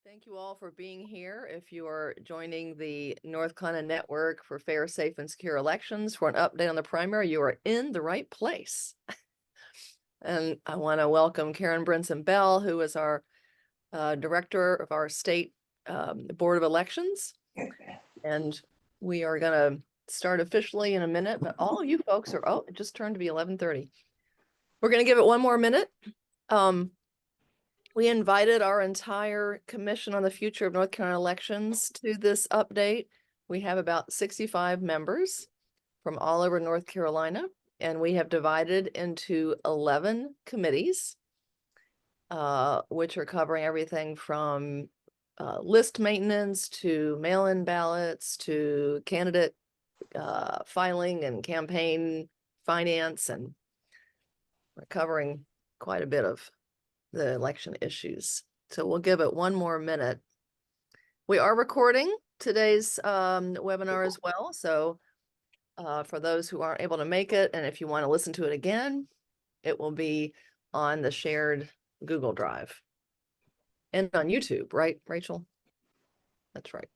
Thank you all for being here. If you are joining the North Carolina Network for Fair, Safe, and Secure Elections for an update on the primary, you are in the right place. And I want to welcome Karen Brinson Bell, who is our director of our state Board of Elections. And we are going to start officially in a minute, but all of you folks are, it just turned to be 11:30. We're going to give it one more minute. We invited our entire Commission on the Future of North Carolina Elections to this update. We have about 65 members from all over North Carolina, and we have divided into 11 committees, which are covering everything from list maintenance to mail-in ballots to candidate filing and campaign finance, and we're covering quite a bit of the election issues. So we'll give it one more minute. We are recording today's webinar as well. So for those who aren't able to make it, and if you want to listen to it again, it will be on the shared Google Drive and on YouTube, right, Rachel? That's right.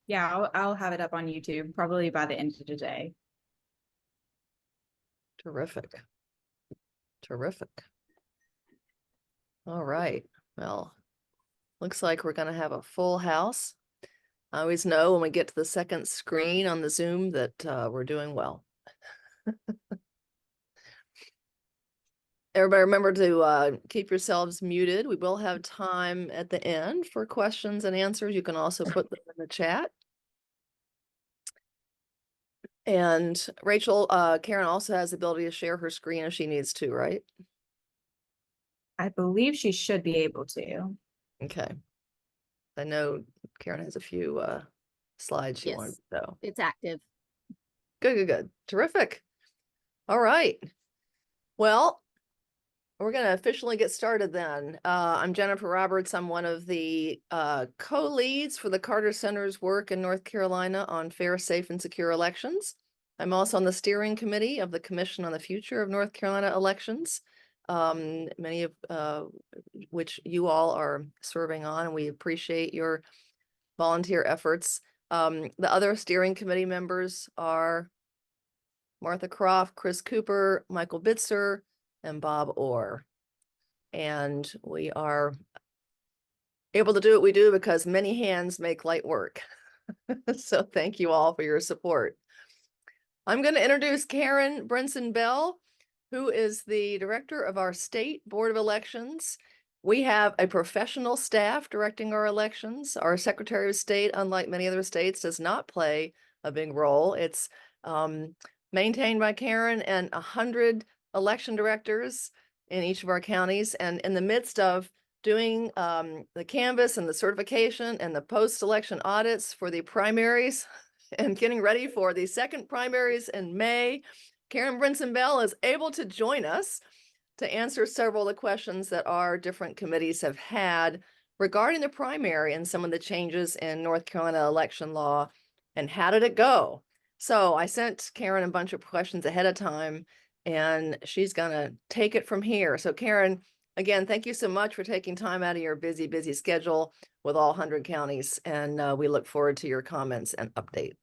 Yeah, I'll have it up on YouTube probably by the end of the day. Terrific. Terrific. All right. Well, looks like we're going to have a full house. I always know when we get to the second screen on the Zoom that we're doing well. Everybody remember to keep yourselves muted. We will have time at the end for questions and answers. You can also put them in the chat. And Rachel, Karen also has the ability to share her screen if she needs to, right? I believe she should be able to. Okay. I know Karen has a few slides she wanted to show. It's active. Good. Terrific. All right. Well, we're going to officially get started then. I'm Jennifer Roberts. I'm one of the co-leads for the Carter Center's work in North Carolina on fair, safe, and secure elections. I'm also on the steering committee of the Commission on the Future of North Carolina Elections, many of which you all are serving on, and we appreciate your volunteer efforts. The other steering committee members are Martha Croft, Chris Cooper, Michael Bitzer, and Bob Orr. And we are able to do what we do because many hands make light work. So thank you all for your support. I'm going to introduce Karen Brinson Bell, who is the director of our state Board of Elections. We have a professional staff directing our elections. Our Secretary of State, unlike many other states, does not play a big role. It's maintained by Karen and 100 election directors in each of our counties. And in the midst of doing the canvass and the certification and the post-election audits for the primaries and getting ready for the second primaries in May, Karen Brinson Bell is able to join us to answer several of the questions that our different committees have had regarding the primary and some of the changes in North Carolina election law and how did it go. So I sent Karen a bunch of questions ahead of time, and she's going to take it from here. So Karen, again, thank you so much for taking time out of your busy schedule with all 100 counties. And we look forward to your comments and update.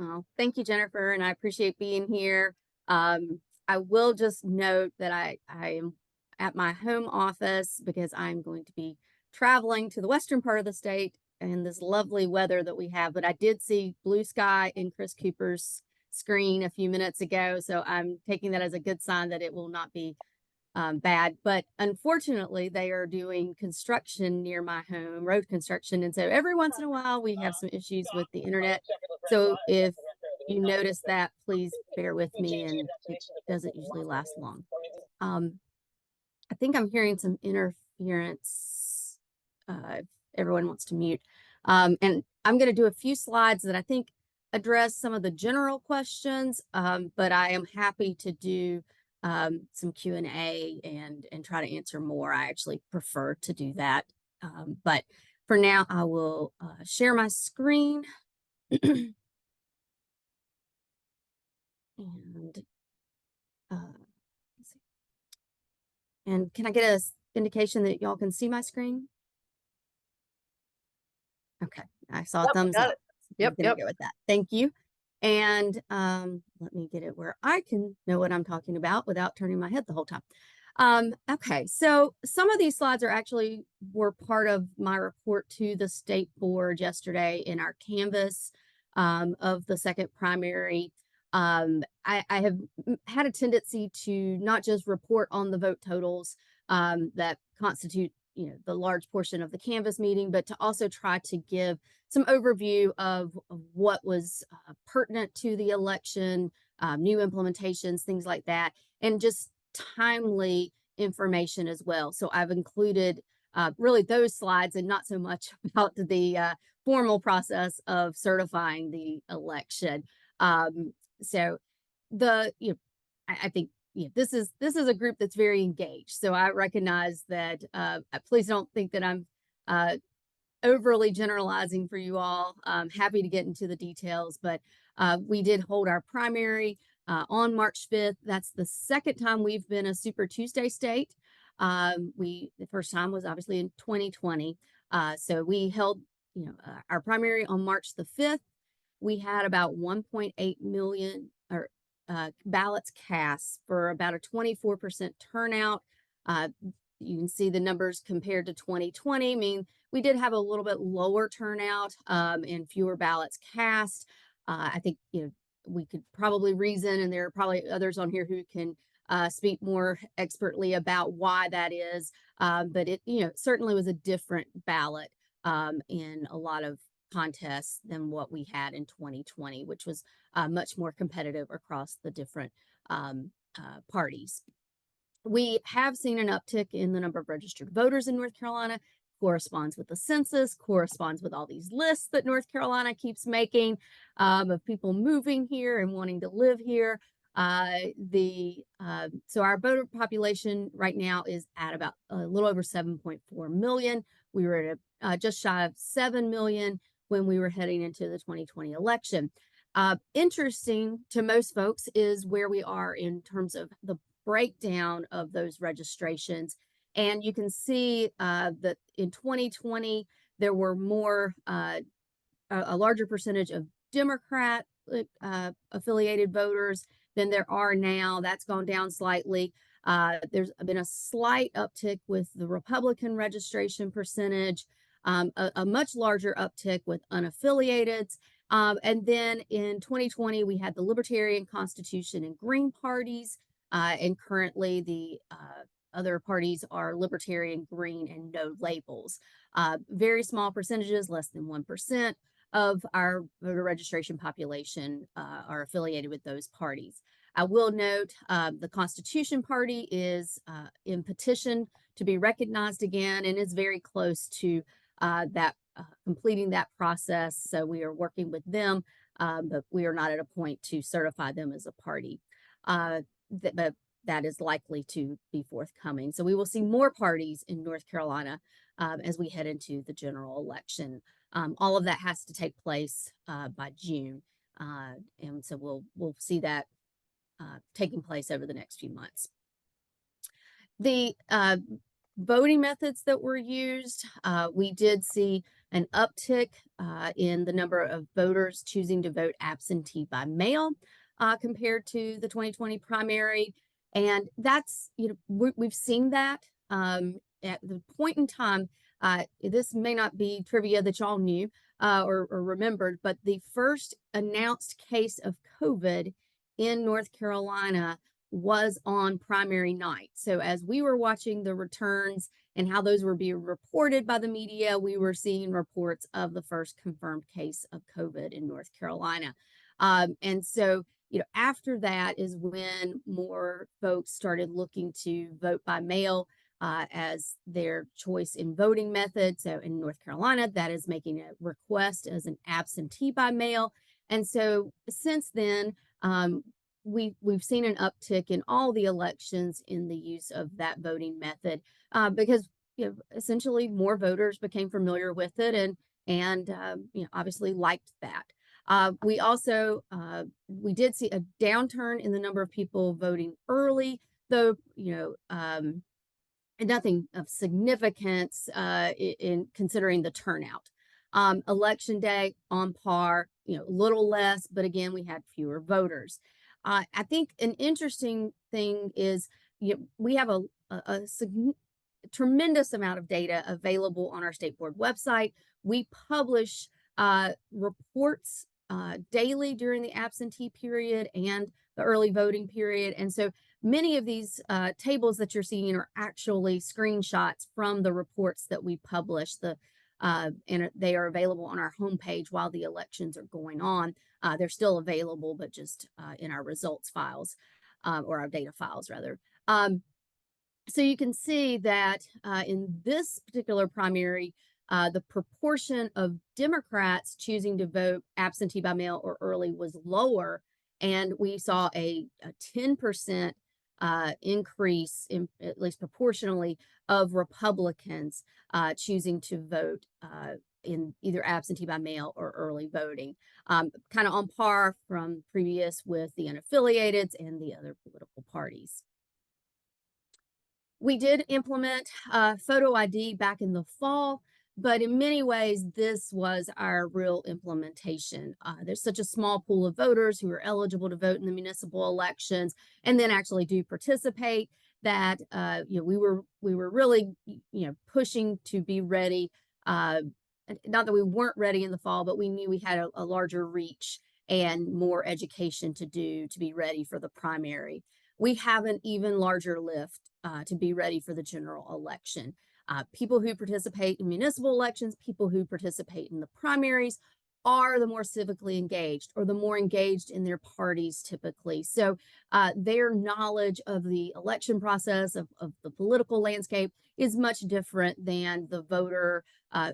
Well, thank you, Jennifer, and I appreciate being here. I will just note that I am at my home office because I'm going to be traveling to the western part of the state in this lovely weather that we have. But I did see blue sky in Chris Cooper's screen a few minutes ago, so I'm taking that as a good sign that it will not be bad. But unfortunately, they are doing construction near my home, road construction, and so every once in a while we have some issues with the internet. So if you notice that, please bear with me, and it doesn't usually last long. I think I'm hearing some interference. If everyone wants to mute. And I'm going to do a few slides that I think address some of the general questions, but I am happy to do some Q&A and try to answer more. I actually prefer to do that. But for now, I will share my screen. And can I get an indication that y'all can see my screen? Okay, I saw a Yep, thumbs got up. it. I'm Yep, gonna yep. go with that. Thank you. And let me get it where I can know what I'm talking about without turning my head the whole time. Okay, so some of these slides are actually were part of my report to the state board yesterday in our canvas of the second primary. I have had a tendency to not just report on the vote totals that constitute, the large portion of the canvas meeting, but to also try to give some overview of what was pertinent to the election, new implementations, things like that, and just timely information as well. So I've included really those slides and not so much about the formal process of certifying the election. So I think this is a group that's very engaged. So I recognize that. Please don't think that I'm overly generalizing for you all. I'm happy to get into the details, but we did hold our primary on March 5th. That's the second time we've been a Super Tuesday state. The first time was obviously in 2020. So we held, our primary on March the 5th. We had about 1.8 million ballots cast for about a 24% turnout. You can see the numbers compared to 2020. I mean, we did have a little bit lower turnout and fewer ballots cast. I think we could probably reason, and there are probably others on here who can speak more expertly about why that is. But it certainly was a different ballot in a lot of contests than what we had in 2020, which was much more competitive across the different parties. We have seen an uptick in the number of registered voters in North Carolina, corresponds with the census, corresponds with all these lists that North Carolina keeps making of people moving here and wanting to live here. So our voter population right now is at about a little over 7.4 million. We were at just shy of 7 million when we were heading into the 2020 election. Interesting to most folks is where we are in terms of the breakdown of those registrations. And you can see that in 2020, there were more, a larger percentage of Democrat affiliated voters than there are now. That's gone down slightly. There's been a slight uptick with the Republican registration percentage, a much larger uptick with unaffiliateds. And then in 2020, we had the Libertarian, Constitution, and Green parties. And currently the other parties are Libertarian, Green, and no labels. Very small percentages, less than 1% of our voter registration population are affiliated with those parties. I will note the Constitution Party is in petition to be recognized again and is very close to completing that process. So we are working with them, but we are not at a point to certify them as a party. But that is likely to be forthcoming. So we will see more parties in North Carolina as we head into the general election. All of that has to take place by June. And so we'll see that taking place over the next few months. The voting methods that were used, we did see an uptick in the number of voters choosing to vote absentee by mail compared to the 2020 primary. And that's, we've seen that at the point in time. This may not be trivia that y'all knew or remembered, but the first announced case of COVID in North Carolina was on primary night. So as we were watching the returns and how those were being reported by the media, we were seeing reports of the first confirmed case of COVID in North Carolina. And so, after that is when more folks started looking to vote by mail as their choice in voting method. So in North Carolina, that is making a request as an absentee by mail. And so since then, we've seen an uptick in all the elections in the use of that voting method because essentially more voters became familiar with it and obviously liked that. We also we did see a downturn in the number of people voting early, though nothing of significance in considering the turnout. Election day on par, you know, a little less, but again, we had fewer voters. I think an interesting thing is, you know, we have a tremendous amount of data available on our state board website. We publish reports daily during the absentee period and the early voting period. And so many of these tables that you're seeing are actually screenshots from the reports that we publish. And they are available on our homepage while the elections are going on. They're still available, but just in our results files, or our data files rather. So you can see that in this particular primary, the proportion of Democrats choosing to vote absentee by mail or early was lower. And we saw a 10% increase, in, at least proportionally, of Republicans choosing to vote in either absentee by mail or early voting, kind of on par from previous with the unaffiliated and the other political parties. We did implement photo ID back in the fall, but in many ways, this was our real implementation. There's such a small pool of voters who are eligible to vote in the municipal elections and then actually do participate that you know, we were really, you know, pushing to be ready. Not that we weren't ready in the fall, but we knew we had a larger reach and more education to do to be ready for the primary. We have an even larger lift to be ready for the general election. People who participate in municipal elections, people who participate in the primaries are the more civically engaged or the more engaged in their parties typically. So their knowledge of the election process, of the political landscape is much different than the voter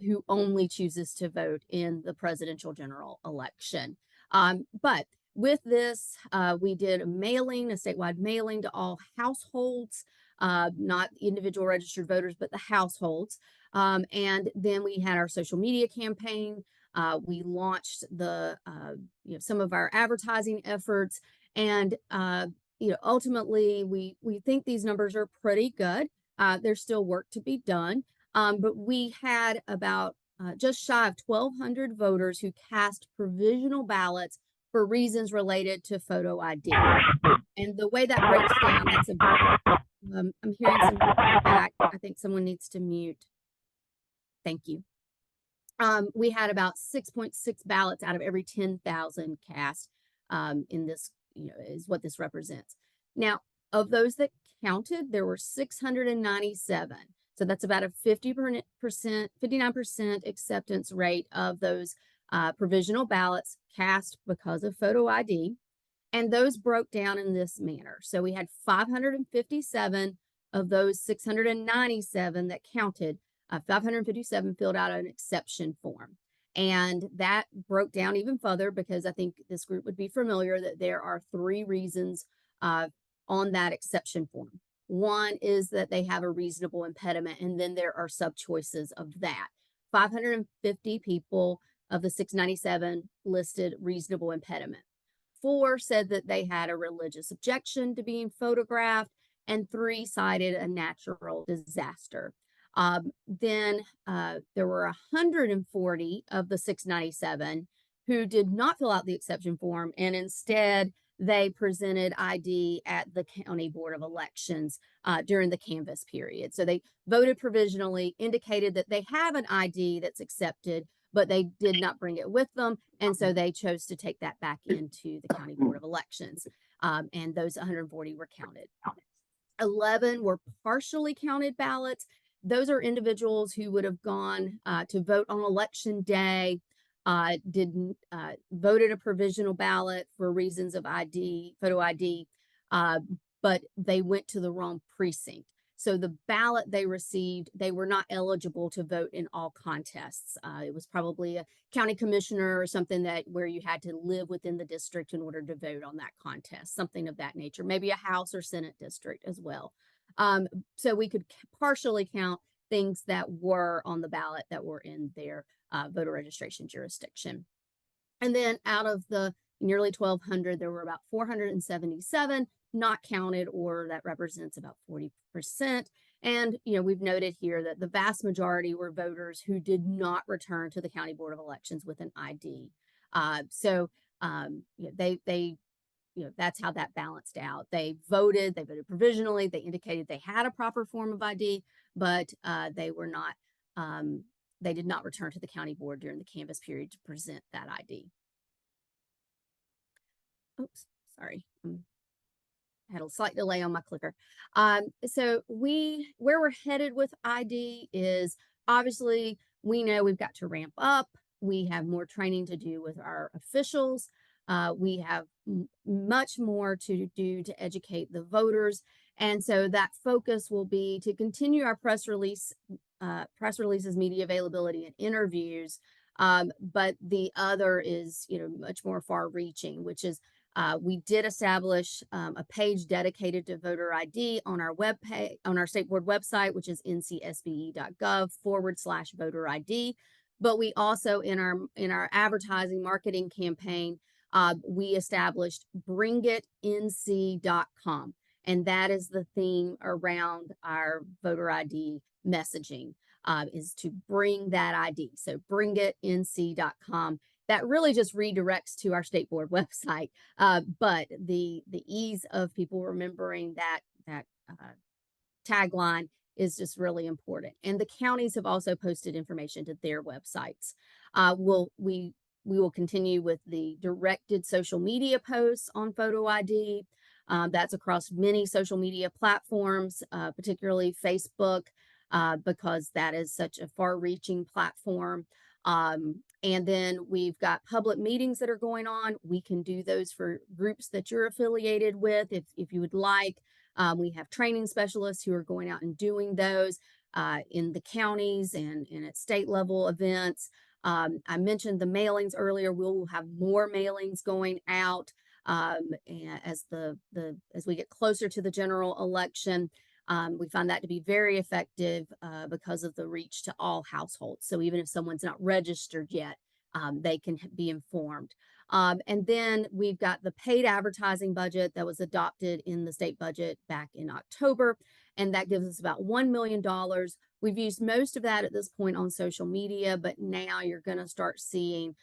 who only chooses to vote in the presidential general election. But with this, we did a mailing, a statewide mailing to all households, not individual registered voters, but the households. And then we had our social media campaign. We launched the, you know, some of our advertising efforts, and you know, ultimately, we think these numbers are pretty good. There's still work to be done, but we had about just shy of 1,200 voters who cast provisional ballots for reasons related to photo ID. And the way that breaks down, that's I'm hearing some feedback. I think someone needs to mute. Thank you. We had about 6.6 ballots out of every 10,000 cast in this, you know, is what this represents. Now, of those that counted, there were 697. So that's about a 59% acceptance rate of those provisional ballots cast because of photo ID. And those broke down in this manner. So we had 557 of those 697 that counted, 557 filled out an exception form. And that broke down even further because I think this group would be familiar that there are 3 reasons on that exception form. One is that they have a reasonable impediment, and then there are sub-choices of that. 550 people of the 697 listed reasonable impediment. 4 said that they had a religious objection to being photographed, and 3 cited a natural disaster. Then there were 140 of the 697 who did not fill out the exception form, and instead they presented ID at the County Board of Elections during the canvass period. So they voted provisionally, indicated that they have an ID that's accepted, but they did not bring it with them. And so they chose to take that back into the County Board of Elections. And those 140 were counted. 11 were partially counted ballots. Those are individuals who would have gone to vote on election day, voted a provisional ballot for reasons of ID, photo ID, but they went to the wrong precinct. So the ballot they received, they were not eligible to vote in all contests. It was probably a county commissioner or something where you had to live within the district in order to vote on that contest, something of that nature, maybe a House or Senate district as well. So we could partially count things that were on the ballot that were in their voter registration jurisdiction. And then out of the nearly 1,200, there were about 477 not counted, or that represents about 40%. And, you know, we've noted here that the vast majority were voters who did not return to the County Board of Elections with an ID. You know, they you know, that's how that balanced out. They voted provisionally, they indicated they had a proper form of ID, but they were not, they did not return to the county board during the canvass period to present that ID. Oops, sorry. Had a slight delay on my clicker. So where we're headed with ID is obviously we know we've got to ramp up. We have more training to do with our officials. We have much more to do to educate the voters. And so that focus will be to continue our press releases, media availability, and interviews. But the other is, you know, much more far reaching, which is we did establish a page dedicated to voter ID on our webpage, on our state board website, which is ncsbe.gov/voter ID. But we also in our advertising marketing campaign, we established bringitinc.com, and that is the theme around our voter ID messaging, is to bring that ID. So bringitinc.com. That really just redirects to our state board website, but the ease of people remembering that tagline is just really important. And the counties have also posted information to their websites. We will continue with the directed social media posts on photo ID. That's across many social media platforms, particularly Facebook, because that is such a far-reaching platform. And then we've got public meetings that are going on. We can do those for groups that you're affiliated with if you would like. We have training specialists who are going out and doing those in the counties and at state level events. I mentioned the mailings earlier. We'll have more mailings going out and as we get closer to the general election. We find that to be very effective because of the reach to all households. So even if someone's not registered yet, they can be informed. And then we've got the paid advertising budget that was adopted in the state budget back in October, and that gives us about $1 million. We've used most of that at this point on social media, but now you're going to start seeing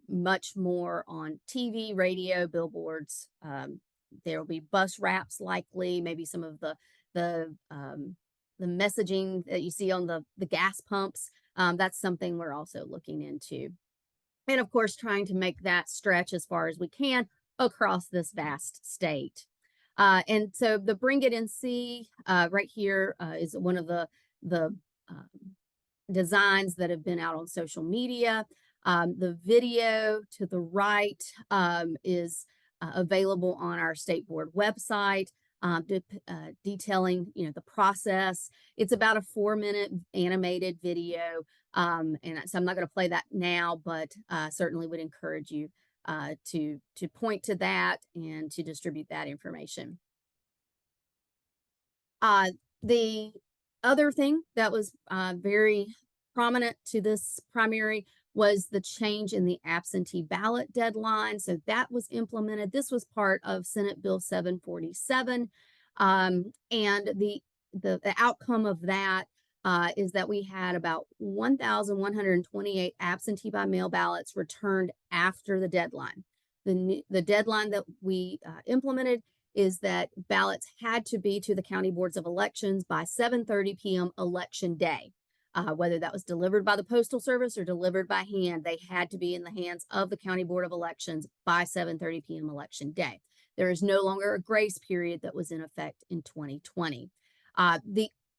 much more on TV, radio, billboards. There will be bus wraps likely, maybe some of the messaging that you see on the gas pumps. That's something we're also looking into. And of course, trying to make that stretch as far as we can across this vast state. And so the Bring It NC right here is one of the designs that have been out on social media. The video to the right is available on our state board website. Detailing, you know, the process. It's about a 4-minute animated video. And so I'm not going to play that now, but certainly would encourage you to point to that and to distribute that information. The other thing that was very prominent to this primary was the change in the absentee ballot deadline. So that was implemented. This was part of Senate Bill 747. And the outcome of that is that we had about 1,128 absentee by mail ballots returned after the deadline. The deadline that we implemented is that ballots had to be to the county boards of elections by 7:30 p.m. election day. Whether that was delivered by the Postal Service or delivered by hand, they had to be in the hands of the County Board of Elections by 7:30 p.m. election day. There is no longer a grace period that was in effect in 2020.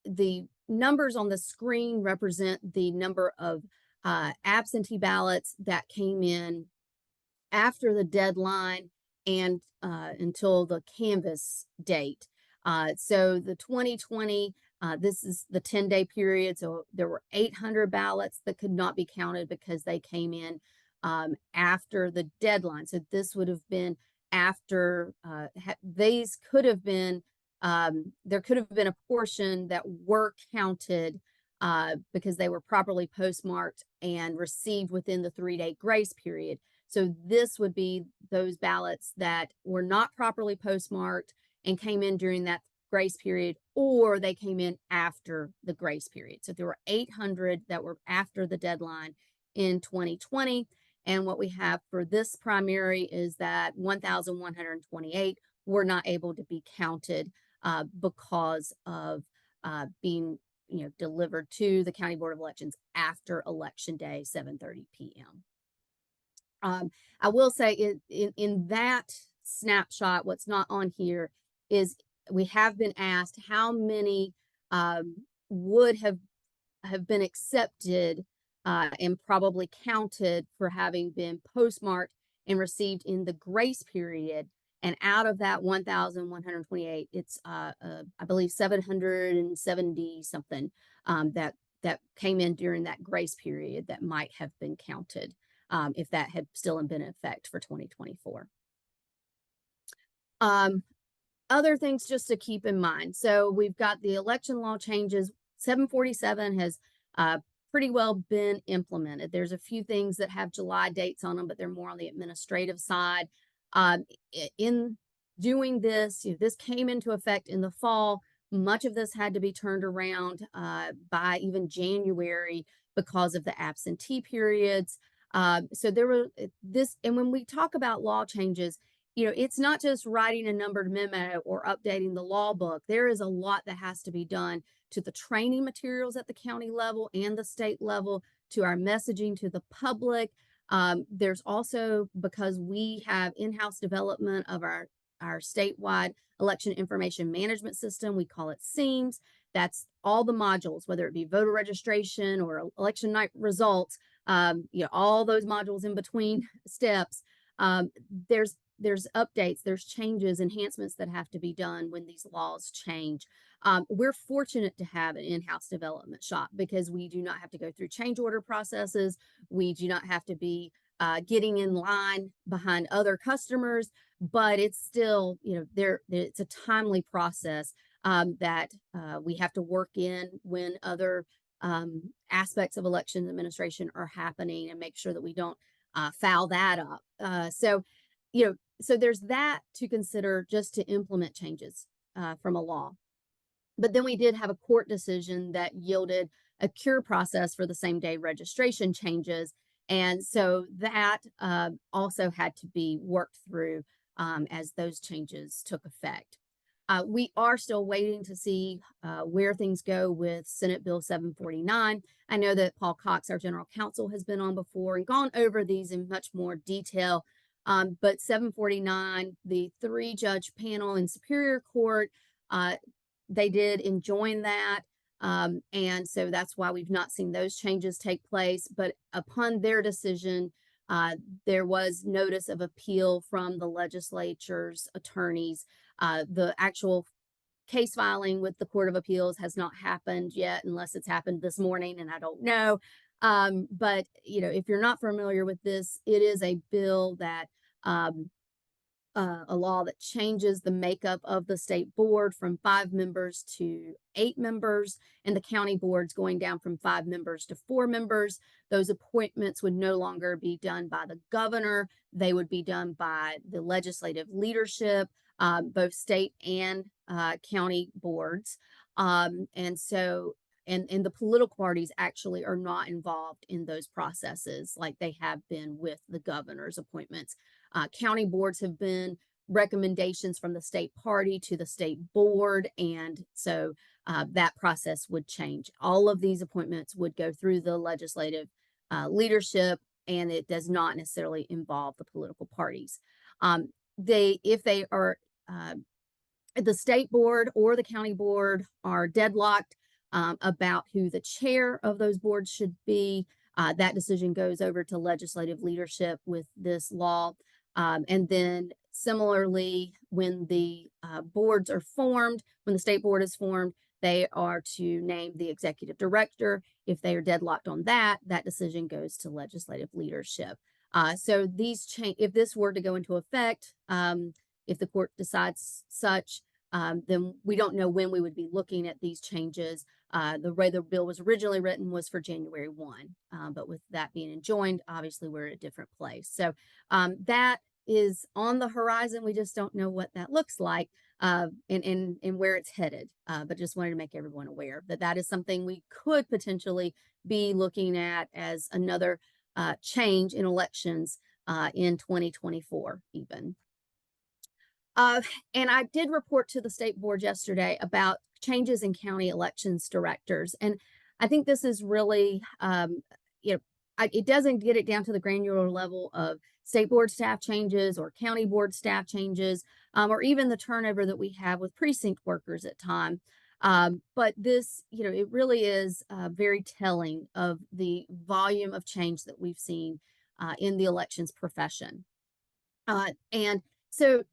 The numbers on the screen represent the number of absentee ballots that came in after the deadline and until the canvass date. So the 2020, this is the 10-day period. So there were 800 ballots that could not be counted because they came in after the deadline. So this would have been after, these could have been, there could have been a portion that were counted because they were properly postmarked and received within the 3-day grace period. So this would be those ballots that were not properly postmarked and came in during that grace period, or they came in after the grace period. So there were 800 that were after the deadline in 2020. And what we have for this primary is that 1,128 were not able to be counted because of being delivered to the County Board of Elections after Election Day, 7:30 p.m. I will say in that snapshot, what's not on here is we have been asked how many would have been accepted and probably counted for having been postmarked and received in the grace period. And out of that 1,128, it's I believe 770 something that came in during that grace period that might have been counted if that had still been in effect for 2024. Other things just to keep in mind. So we've got the election law changes. 747 has pretty well been implemented. There's a few things that have July dates on them, but they're more on the administrative side. In doing this, this came into effect in the fall. Much of this had to be turned around by even January because of the absentee periods. So there were this, and when we talk about law changes, it's not just writing a numbered memo or updating the law book. There is a lot that has to be done to the training materials at the county level and the state level, to our messaging to the public. There's also, because we have in-house development of our statewide election information management system, we call it SEAMS. That's all the modules, whether it be voter registration or election night results, all those modules in between steps. There's updates, there's changes, enhancements that have to be done when these laws change. We're fortunate to have an in-house development shop because we do not have to go through change order processes. We do not have to be getting in line behind other customers, but it's still, it's a timely process that we have to work in when other aspects of election administration are happening, and make sure that we don't foul that up. So there's that to consider just to implement changes from a law. But then we did have a court decision that yielded a cure process for the same day registration changes. And so that also had to be worked through as those changes took effect. We are still waiting to see where things go with Senate Bill 749. I know that Paul Cox, our general counsel, has been on before and gone over these in much more detail. But 749, the 3-judge panel in Superior Court, they did enjoin that. And so that's why we've not seen those changes take place. But upon their decision, there was notice of appeal from the legislature's attorneys. The actual case filing with the Court of Appeals has not happened yet, unless it's happened this morning, and I don't know. But if you're not familiar with this, it is a bill that a law that changes the makeup of the state board from 5 members to 8 members, and the county boards going down from 5 members to 4 members. Those appointments would no longer be done by the governor. They would be done by the legislative leadership, both state and county boards. And the political parties actually are not involved in those processes like they have been with the governor's appointments. County boards have been recommendations from the state party to the state board, and so that process would change. All of these appointments would go through the legislative leadership, and it does not necessarily involve the political parties. If they are the state board or the county board are deadlocked about who the chair of those boards should be, that decision goes over to legislative leadership with this law. And then similarly, when the boards are formed, when the state board is formed, they are to name the executive director. If they are deadlocked on that, that decision goes to legislative leadership. So if this were to go into effect, if the court decides such, then we don't know when we would be looking at these changes. The way the bill was originally written was for January 1, but with that being enjoined, obviously we're at a different place. So that is on the horizon. We just don't know what that looks like and where it's headed. But just wanted to make everyone aware that that is something we could potentially be looking at as another change in elections in 2024 even. And I did report to the state board yesterday about changes in county elections directors. And I think this is really, it doesn't get it down to the granular level of state board staff changes or county board staff changes, or even the turnover that we have with precinct workers at time. But this, it really is very telling of the volume of change that we've seen in the elections profession. And so,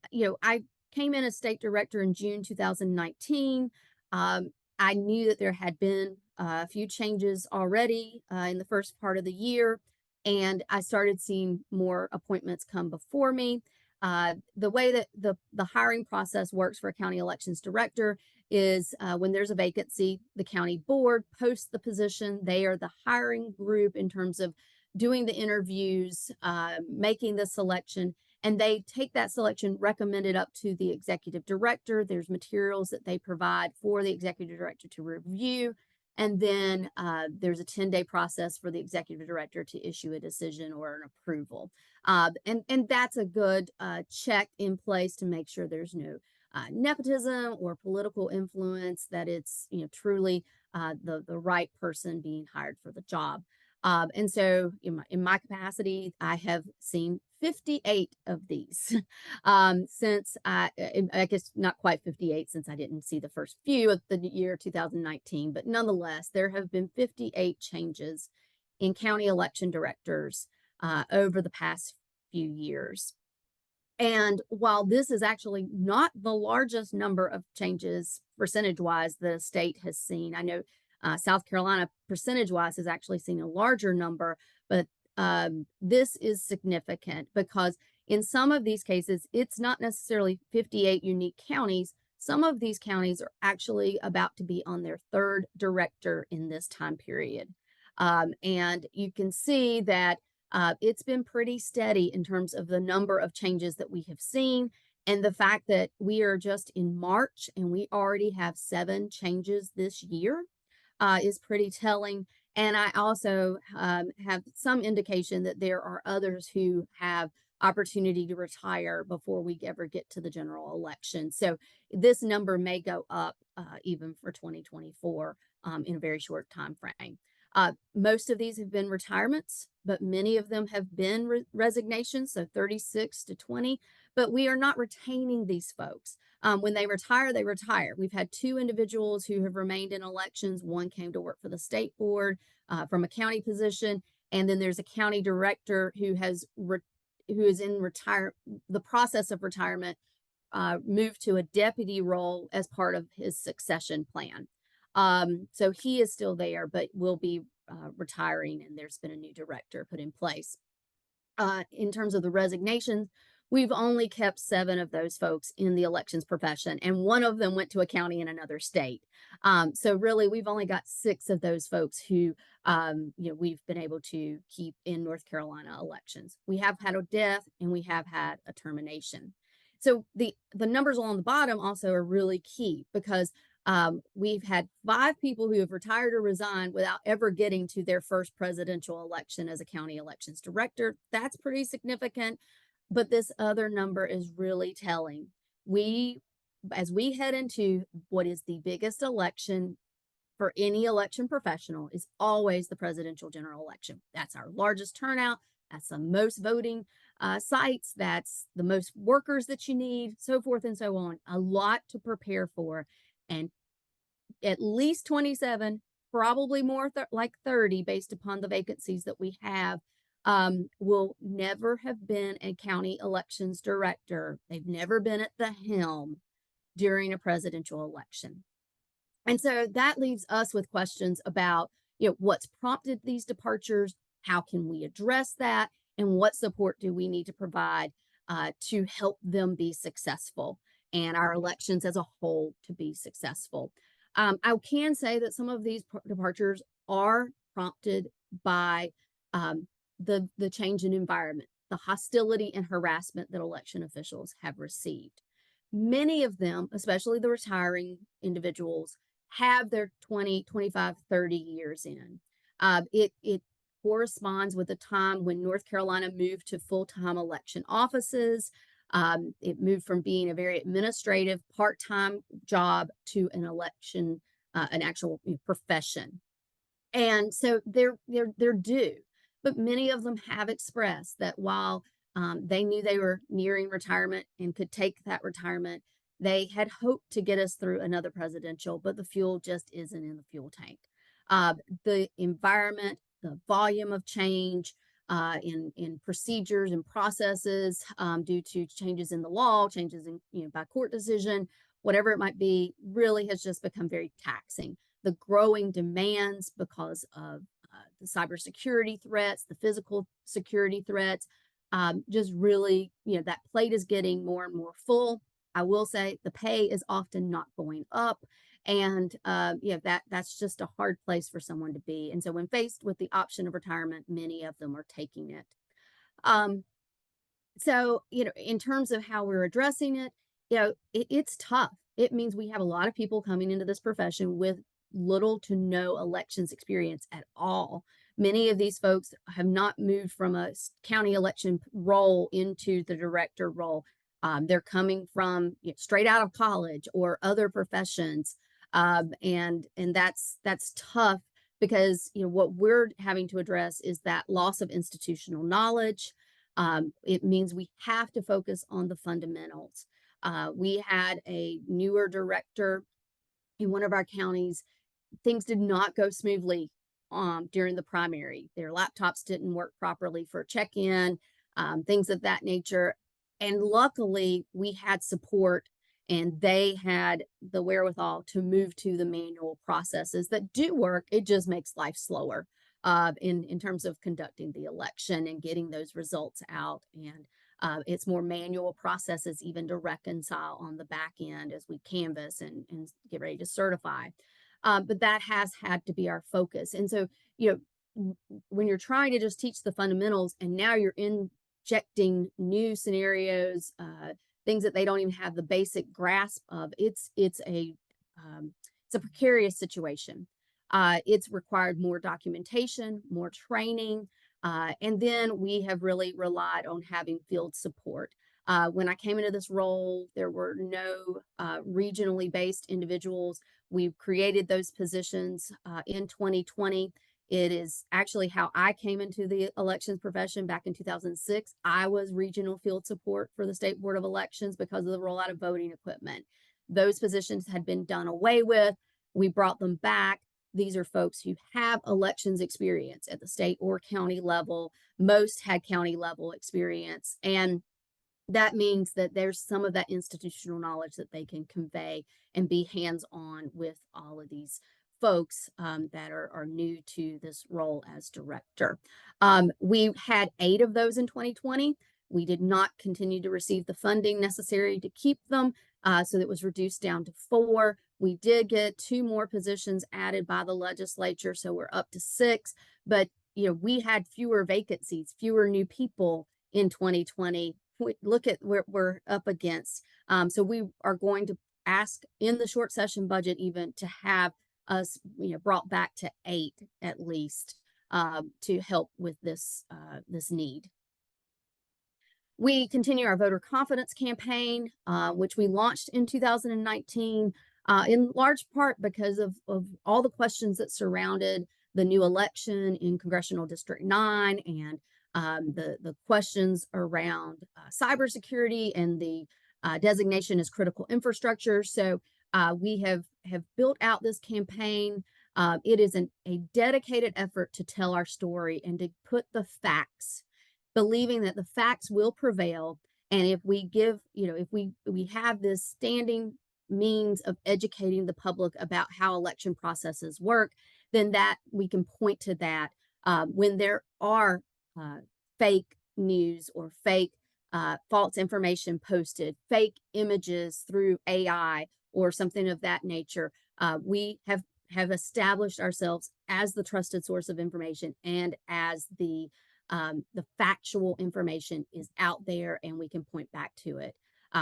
I came in as state director in June 2019. I knew that there had been a few changes already in the first part of the year, and I started seeing more appointments come before me. The way that the hiring process works for a county elections director is when there's a vacancy, the county board posts the position. They are the hiring group in terms of doing the interviews, making the selection, and they take that selection, recommend it up to the executive director. There's materials that they provide for the executive director to review. And then there's a 10-day process for the executive director to issue a decision or an approval. And that's a good check in place to make sure there's no nepotism or political influence, that it's truly the right person being hired for the job. And so in my capacity, I have seen 58 of these since I guess not quite 58 since I didn't see the first few of the year 2019, but nonetheless, there have been 58 changes in county election directors over the past few years. And while this is actually not the largest number of changes percentage-wise the state has seen, I know South Carolina percentage-wise has actually seen a larger number, but this is significant because in some of these cases, it's not necessarily 58 unique counties. Some of these counties are actually about to be on their third director in this time period. And you can see that it's been pretty steady in terms of the number of changes that we have seen. And the fact that we are just in March and we already have 7 changes this year is pretty telling. And I also have some indication that there are others who have opportunity to retire before we ever get to the general election. So this number may go up even for 2024 in a very short time frame. Most of these have been retirements, but many of them have been resignations, so 36 to 20. But we are not retaining these folks. When they retire, they retire. We've had 2 individuals who have remained in elections. One came to work for the state board from a county position, and then there's a county director who is in the process of retirement, moved to a deputy role as part of his succession plan. So he is still there, but will be retiring, and there's been a new director put in place. In terms of the resignations, we've only kept 7 of those folks in the elections profession, and 1 of them went to a county in another state. So really, we've only got 6 of those folks who, we've been able to keep in North Carolina elections. We have had a death and we have had a termination. So the numbers along the bottom also are really key because we've had 5 people who have retired or resigned without ever getting to their first presidential election as a county elections director. That's pretty significant. But this other number is really telling. As we head into what is the biggest election for any election professional, is always the presidential general election. That's our largest turnout. That's the most voting sites. That's the most workers that you need, so forth and so on. A lot to prepare for. And at least 27, probably more like 30 based upon the vacancies that we have, will never have been a county elections director. They've never been at the helm during a presidential election. And so that leaves us with questions about, what's prompted these departures, how can we address that, and what support do we need to provide to help them be successful and our elections as a whole to be successful. I can say that some of these departures are prompted by the change in environment, the hostility and harassment that election officials have received. Many of them, especially the retiring individuals, have their 20, 25, 30 years in. It corresponds with the time when North Carolina moved to full-time election offices. It moved from being a very administrative part-time job to an election, an actual profession. And so they're due, but many of them have expressed that while they knew they were nearing retirement and could take that retirement, they had hoped to get us through another presidential, but the fuel just isn't in the fuel tank. The environment, the volume of change in procedures and processes due to changes in the law, changes in by court decision, whatever it might be, really has just become very taxing. The growing demands because of the cybersecurity threats, the physical security threats, just really, that plate is getting more and more full. I will say the pay is often not going up. And that's just a hard place for someone to be. And so when faced with the option of retirement, many of them are taking it. So, in terms of how we're addressing it, it's tough. It means we have a lot of people coming into this profession with little to no elections experience at all. Many of these folks have not moved from a county election role into the director role. They're coming from straight out of college or other professions. And that's tough because, what we're having to address is that loss of institutional knowledge. It means we have to focus on the fundamentals. We had a newer director in one of our counties. Things did not go smoothly during the primary. Their laptops didn't work properly for check-in, things of that nature. And luckily, we had support and they had the wherewithal to move to the manual processes that do work. It just makes life slower in terms of conducting the election and getting those results out. And it's more manual processes even to reconcile on the back end as we canvass and get ready to certify. But that has had to be our focus. And so, when you're trying to just teach the fundamentals and now you're injecting new scenarios, things that they don't even have the basic grasp of, it's a precarious situation. It's required more documentation, more training, and then we have really relied on having field support. When I came into this role, there were no regionally based individuals. We've created those positions in 2020. It is actually how I came into the elections profession back in 2006. I was regional field support for the State Board of Elections because of the rollout of voting equipment. Those positions had been done away with. We brought them back. These are folks who have elections experience at the state or county level. Most had county level experience. And that means that there's some of that institutional knowledge that they can convey and be hands-on with all of these folks that are new to this role as director. We had 8 of those in 2020. We did not continue to receive the funding necessary to keep them, so it was reduced down to 4. We did get 2 more positions added by the legislature, so we're up to 6. But we had fewer vacancies, fewer new people in 2020. Look at what we're up against. So we are going to ask in the short session budget even to have us brought back to 8 at least to help with this need. We continue our voter confidence campaign, which we launched in 2019, in large part because of all the questions that surrounded the new election in Congressional District 9 and the questions around cybersecurity and the designation as critical infrastructure. So we have built out this campaign. It is a dedicated effort to tell our story and to put the facts, believing that the facts will prevail. And if we give, if we have this standing means of educating the public about how election processes work, then that we can point to that when there are fake news or fake false information posted, fake images through AI or something of that nature. We have established ourselves as the trusted source of information and as the The factual information is out there and we can point back to it.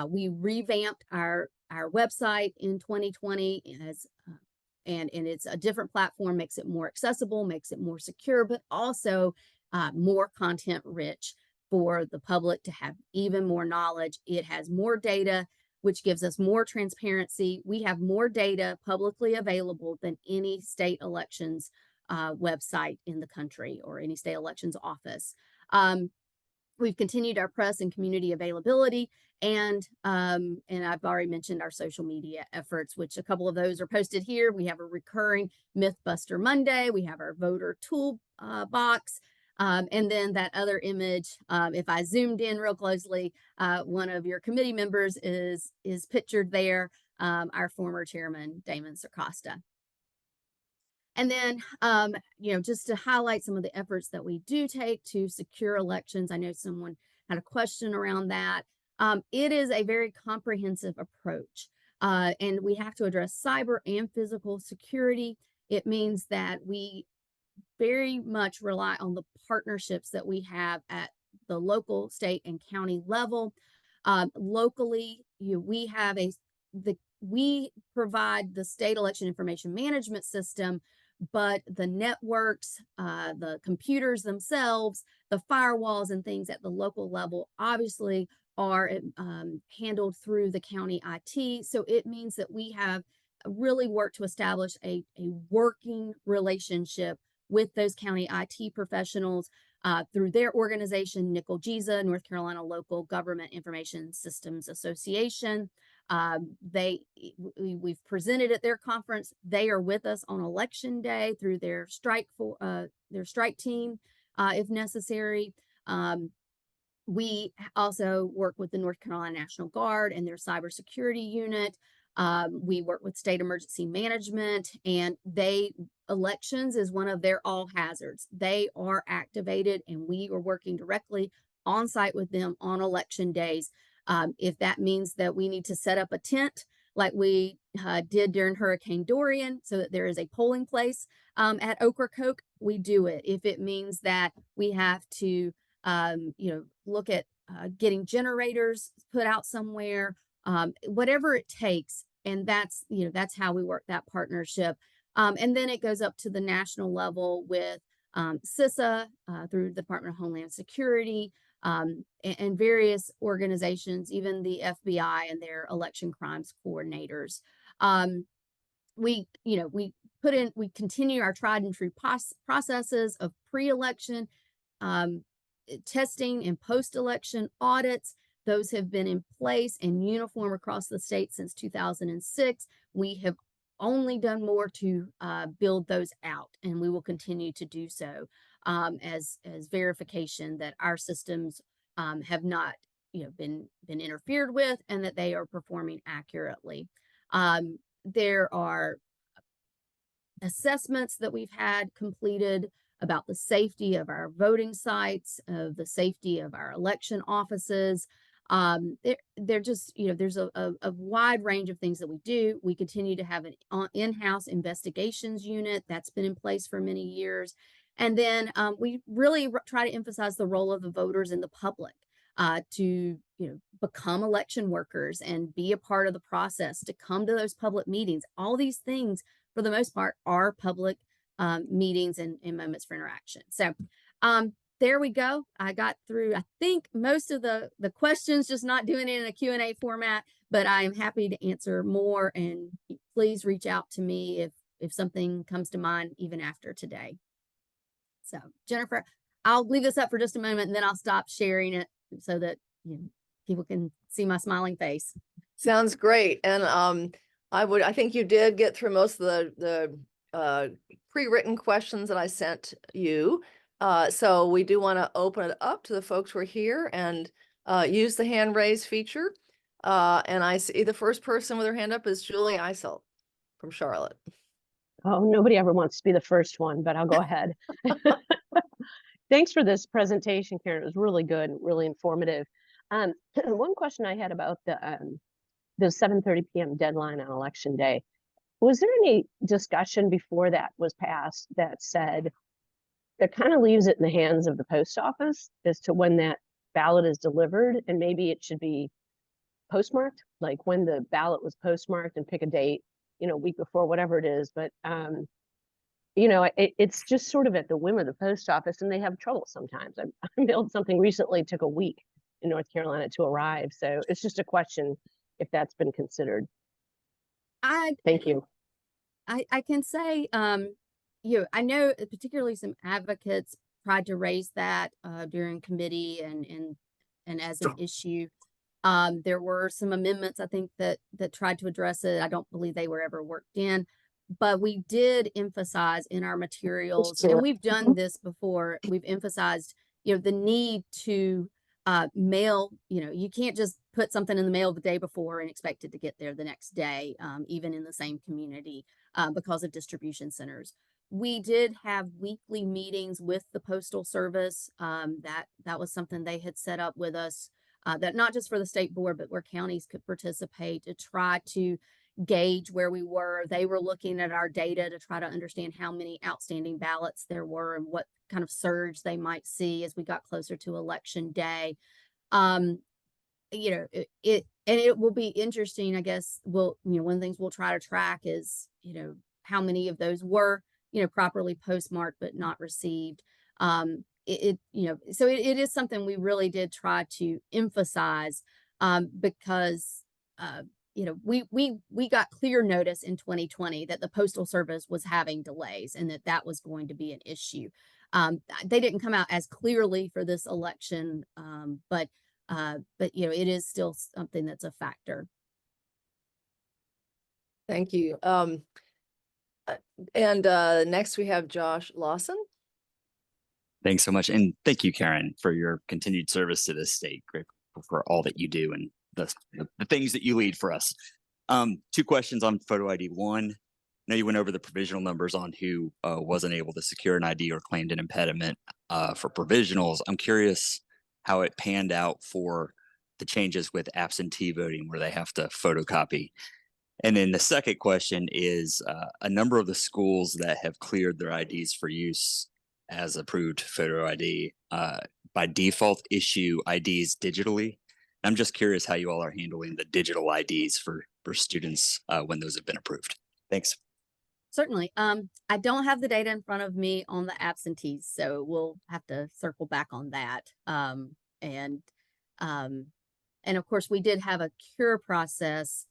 We revamped our website in 2020 as and it's a different platform, makes it more accessible, makes it more secure, but also more content rich for the public to have even more knowledge. It has more data, which gives us more transparency. We have more data publicly available than any state elections website in the country or any state elections office. We've continued our press and community availability, and I've already mentioned our social media efforts, which a couple of those are posted here. We have a recurring Mythbuster Monday. We have our voter tool box. And then that other image, if I zoomed in real closely, one of your committee members is pictured there, our former chairman, Damon Sarcosta. And then, just to highlight some of the efforts that we do take to secure elections. I know someone had a question around that. It is a very comprehensive approach, and we have to address cyber and physical security. It means that we very much rely on the partnerships that we have at the local, state, and county level. Locally, we provide the state election information management system, but the networks, the computers themselves, the firewalls and things at the local level obviously are handled through the county IT. So it means that we have really worked to establish a working relationship with those county IT professionals through their organization, NCLGISA, North Carolina Local Government Information Systems Association. We've presented at their conference. They are with us on election day through their strike team, if necessary. We also work with the North Carolina National Guard and their cybersecurity unit. We work with state emergency management, and elections is one of their all hazards. They are activated, and we are working directly on site with them on election days. If that means that we need to set up a tent like we did during Hurricane Dorian so that there is a polling place at Ocracoke, we do it. If it means that we have to, look at getting generators put out somewhere, whatever it takes. And that's how we work that partnership. And then it goes up to the national level with CISA through the Department of Homeland Security, and various organizations, even the FBI and their election crimes coordinators. We continue our tried and true processes of pre-election testing and post-election audits. Those have been in place and uniform across the state since 2006. We have only done more to build those out, and we will continue to do so as verification that our systems have not been interfered with and that they are performing accurately. There are assessments that we've had completed about the safety of our voting sites, of the safety of our election offices. They're just, there's a wide range of things that we do. We continue to have an in-house investigations unit that's been in place for many years. And then we really try to emphasize the role of the voters and the public to become election workers and be a part of the process, to come to those public meetings. All these things, for the most part, are public meetings and moments for interaction. So there we go. I got through, I think, most of the questions, just not doing it in a Q&A format, but I am happy to answer more, and please reach out to me if something comes to mind even after today. So Jennifer, I'll leave this up for just a moment and then I'll stop sharing it so that people can see my smiling face. Sounds great. And I think you did get through most of the pre-written questions that I sent you. So we do want to open it up to the folks who are here and use the hand raise feature. And I see the first person with their hand up is Julie Eisel from Charlotte. Oh, nobody ever wants to be the first one, but I'll go ahead. Thanks for this presentation, Karen. It was really good, really informative. One question I had about the 7:30 p.m. deadline on election day. Was there any discussion before that was passed that said that kind of leaves it in the hands of the post office as to when that ballot is delivered, and maybe it should be postmarked, like when the ballot was postmarked, and pick a date, a week before, whatever it is. But it's just sort of at the whim of the post office, and they have trouble sometimes. I mailed something recently, it took a week in North Carolina to arrive. So it's just a question if that's been considered. Thank you. I can say, I know particularly some advocates tried to raise that during committee and as an issue. There were some amendments, I think, that tried to address it. I don't believe they were ever worked in, but we did emphasize in our materials, and we've done this before. We've emphasized, the need to mail. You can't just put something in the mail the day before and expect it to get there the next day, even in the same community, because of distribution centers. We did have weekly meetings with the Postal Service. That was something they had set up with us. That not just for the state board, but where counties could participate to try to gauge where we were. They were looking at our data to try to understand how many outstanding ballots there were and what kind of surge they might see as we got closer to election day. It will be interesting, I guess. One of the things we'll try to track is, how many of those were, properly postmarked but not received. So it is something we really did try to emphasize, because we got clear notice in 2020 that the Postal Service was having delays and that was going to be an issue. They didn't come out as clearly for this election, but it is still something that's a factor. Thank you. Next we have Josh Lawson. Thanks so much. And thank you, Karen, for your continued service to this state. Grateful for all that you do and the things that you lead for us. 2 questions on photo ID. One, I know you went over the provisional numbers on who wasn't able to secure an ID or claimed an impediment for provisionals. I'm curious how it panned out for the changes with absentee voting, where they have to photocopy. And then the second question is, a number of the schools that have cleared their IDs for use as approved photo ID by default issue IDs digitally. I'm just curious how you all are handling the digital IDs for students when those have been approved. Thanks. Certainly. I don't have the data in front of me on the absentees, so we'll have to circle back on that. And of course, we did have a cure process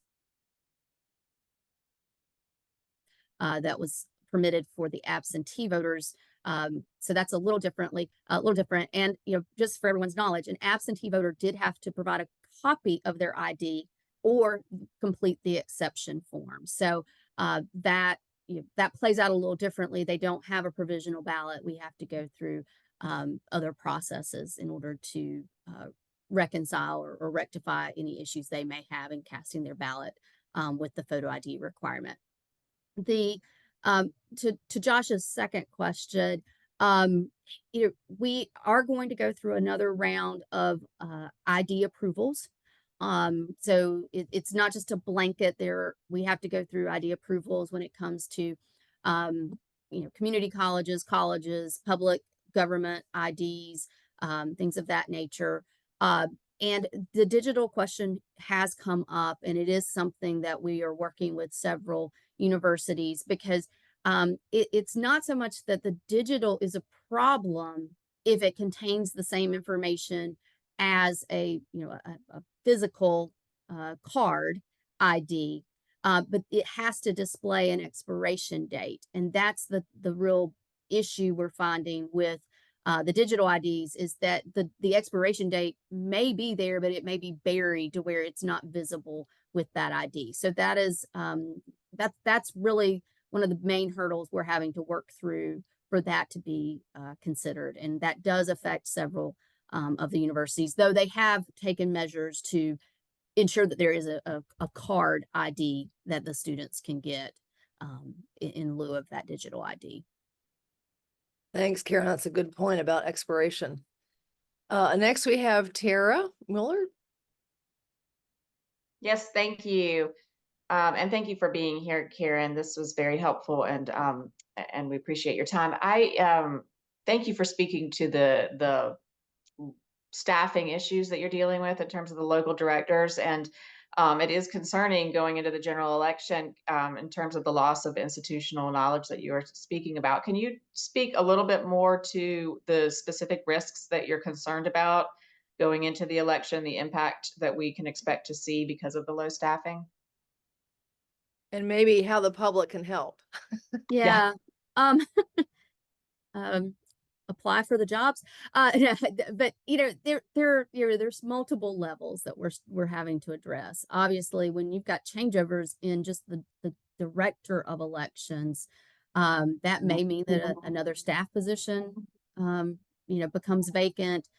that was permitted for the absentee voters. So that's a little different. And, just for everyone's knowledge, an absentee voter did have to provide a copy of their ID or complete the exception form. So that plays out a little differently. They don't have a provisional ballot. We have to go through other processes in order to reconcile or rectify any issues they may have in casting their ballot with the photo ID requirement. To Josh's second question, we are going to go through another round of ID approvals. So it's not just a blanket there. We have to go through ID approvals when it comes to, community colleges, public government IDs, things of that nature. And the digital question has come up, and it is something that we are working with several universities, because it's not so much that the digital is a problem if it contains the same information as a physical card ID, but it has to display an expiration date, and that's the real issue we're finding with the digital IDs, is that the expiration date may be there, but it may be buried to where it's not visible with that ID. So that is that's really one of the main hurdles we're having to work through for that to be considered, and that does affect several of the universities, though they have taken measures to ensure that there is a card ID that the students can get in lieu of that digital ID. Thanks, Karen. That's a good point about expiration. Next, we have Tara Miller. Yes, thank you. And thank you for being here, Karen. This was very helpful, and we appreciate your time. thank you for speaking to the staffing issues that you're dealing with in terms of the local directors. And it is concerning going into the general election in terms of the loss of institutional knowledge that you are speaking about. Can you speak a little bit more to the specific risks that you're concerned about going into the election, the impact that we can expect to see because of the low staffing? And maybe how the public can help. Yeah. Um, um, apply for the jobs. Yeah, but there's multiple levels that we're having to address. Obviously, when you've got changeovers in just the director of elections, that may mean that another staff position, becomes vacant.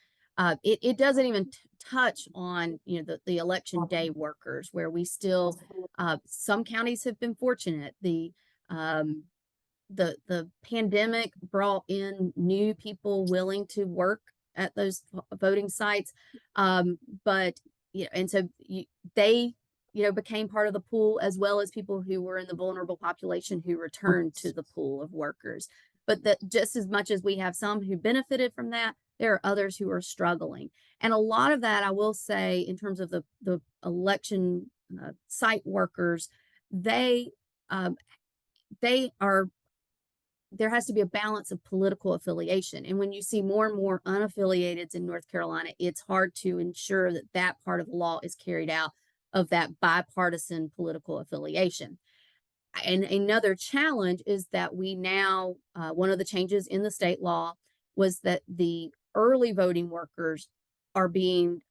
It doesn't even touch on, the election day workers, where we still, some counties have been fortunate. Um, the pandemic brought in new people willing to work at those voting sites. But and so they became part of the pool, as well as people who were in the vulnerable population who returned to the pool of workers. But that just as much as we have some who benefited from that, there are others who are struggling. And a lot of that, I will say, in terms of the election site workers, they are, there has to be a balance of political affiliation. And when you see more and more unaffiliateds in North Carolina, it's hard to ensure that that part of the law is carried out, of that bipartisan political affiliation. And another challenge is that we now, one of the changes in the state law was that the early voting workers are being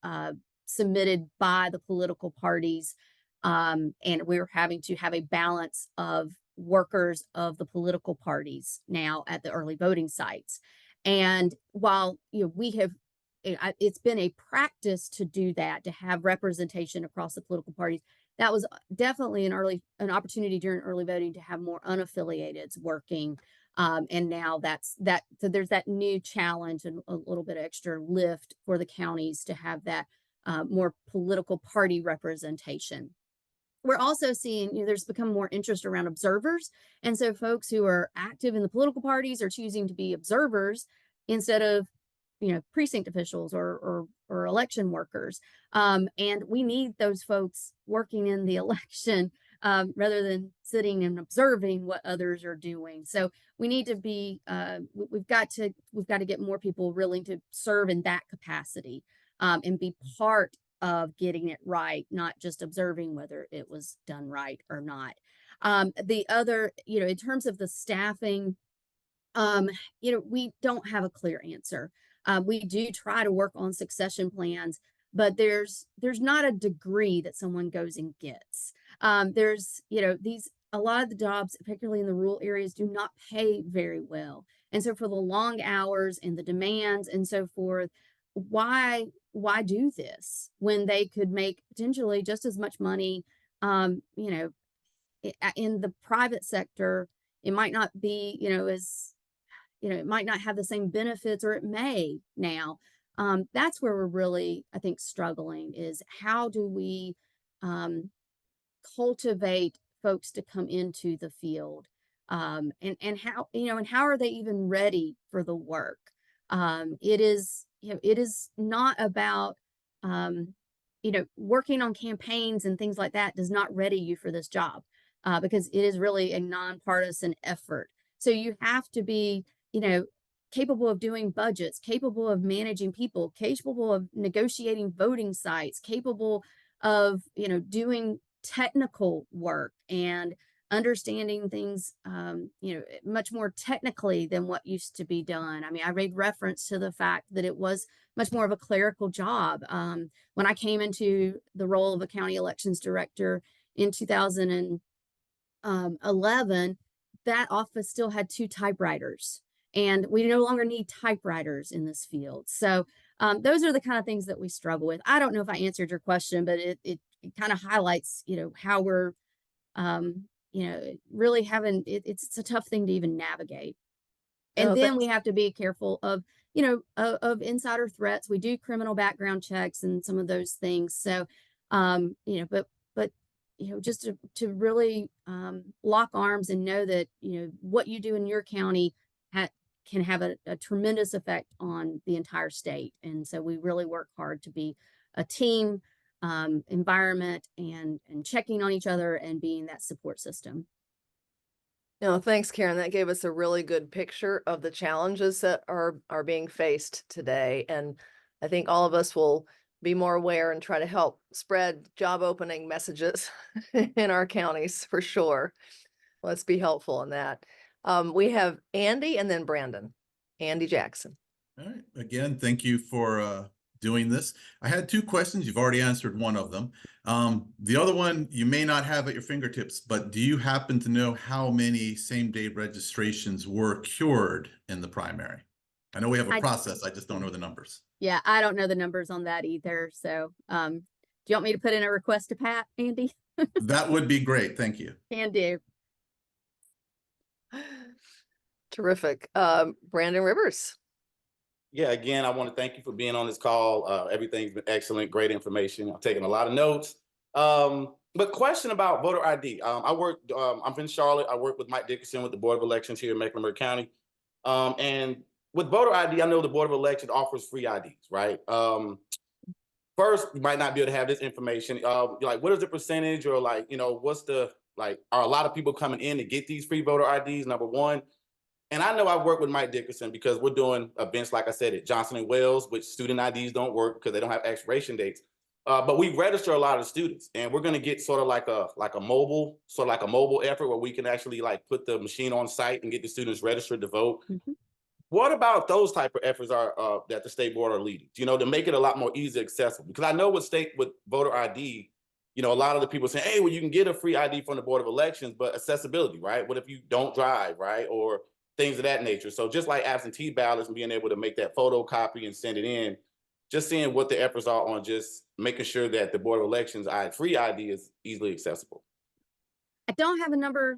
submitted by the political parties. And we're having to have a balance of workers of the political parties now at the early voting sites. And while we have, it's been a practice to do that, to have representation across the political parties, that was definitely an opportunity during early voting to have more unaffiliateds working. And now so there's that new challenge and a little bit of extra lift for the counties to have that more political party representation. We're also seeing, there's become more interest around observers. And so folks who are active in the political parties are choosing to be observers instead of, precinct officials or election workers. And we need those folks working in the election rather than sitting and observing what others are doing. So we need to be, we've got to get more people willing to serve in that capacity and be part of getting it right, not just observing whether it was done right or not. The other, in terms of the staffing, we don't have a clear answer. We do try to work on succession plans, but there's not a degree that someone goes and gets. There's, a lot of the jobs, particularly in the rural areas, do not pay very well. And so for the long hours and the demands and so forth, why do this when they could make potentially just as much money? In the private sector, it might not be, as, it might not have the same benefits, or it may now. That's where we're really, I think, struggling, is how do we cultivate folks to come into the field, and how, and how are they even ready for the work? It is not about, working on campaigns and things like that does not ready you for this job, because it is really a nonpartisan effort. So you have to be, capable of doing budgets, capable of managing people, capable of negotiating voting sites, capable of, doing technical work and understanding things, much more technically than what used to be done. I mean, I made reference to the fact that it was much more of a clerical job. When I came into the role of a county elections director in 2011, that office still had 2 typewriters, and we no longer need typewriters in this field. So those are the kind of things that we struggle with. I don't know if I answered your question, but it kind of highlights, how we're, really having, it's a tough thing to even navigate. And then we have to be careful of, of insider threats. We do criminal background checks and some of those things. So, but just to really lock arms and know that, what you do in your county can have a tremendous effect on the entire state. And so we really work hard to be a team environment and checking on each other and being that support system. No, thanks, Karen. That gave us a really good picture of the challenges that are being faced today. And I think all of us will be more aware and try to help spread job opening messages in our counties for sure. Let's be helpful in that. We have Andy and then Brandon. Andy Jackson. All right. Again, thank you for doing this. I had two questions. You've already answered one of them. The other one you may not have at your fingertips, but do you happen to know how many same-day registrations were cured in the primary? I know we have a process. I just don't know the numbers. Yeah, I don't know the numbers on that either. So do you want me to put in a request to Pat, Andy? That would be great. Thank you. Can do. Terrific. Brandon Rivers. Yeah, again, I want to thank you for being on this call. Everything's been excellent, great information. I'm taking a lot of notes. But question about voter ID. I'm in Charlotte. I work with Mike Dickerson with the Board of Elections here in Mecklenburg County. And with voter ID, I know the Board of Elections offers free IDs, right? First, you might not be able to have this information. Like, what is the percentage, or like, what's the, like, are a lot of people coming in to get these free voter IDs, number one? And I know I work with Mike Dickerson because we're doing events, like I said, at Johnson & Wales, which student IDs don't work because they don't have expiration dates. But we register a lot of students, and we're going to get sort of like a mobile effort where we can actually like put the machine on site and get the students registered to vote. Mm-hmm. What about those type of efforts are that the state board are leading, to make it a lot more easy accessible? Because I know with voter ID, a lot of the people say, hey, well, you can get a free ID from the Board of Elections, but accessibility, right? What if you don't drive, right? Or things of that nature. So just like absentee ballots and being able to make that photocopy and send it in, just seeing what the efforts are on just making sure that the Board of Elections free ID is easily accessible. I don't have a number,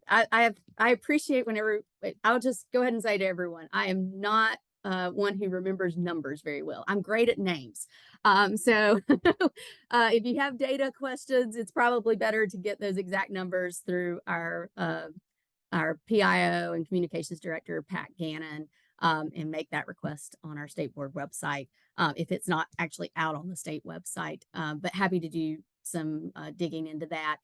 I appreciate whenever, I'll just go ahead and say to everyone, I am not one who remembers numbers very well. I'm great at names. So if you have data questions, it's probably better to get those exact numbers through our PIO and communications director, Pat Gannon, and make that request on our state board website if it's not actually out on the state website. But happy to do some digging into that.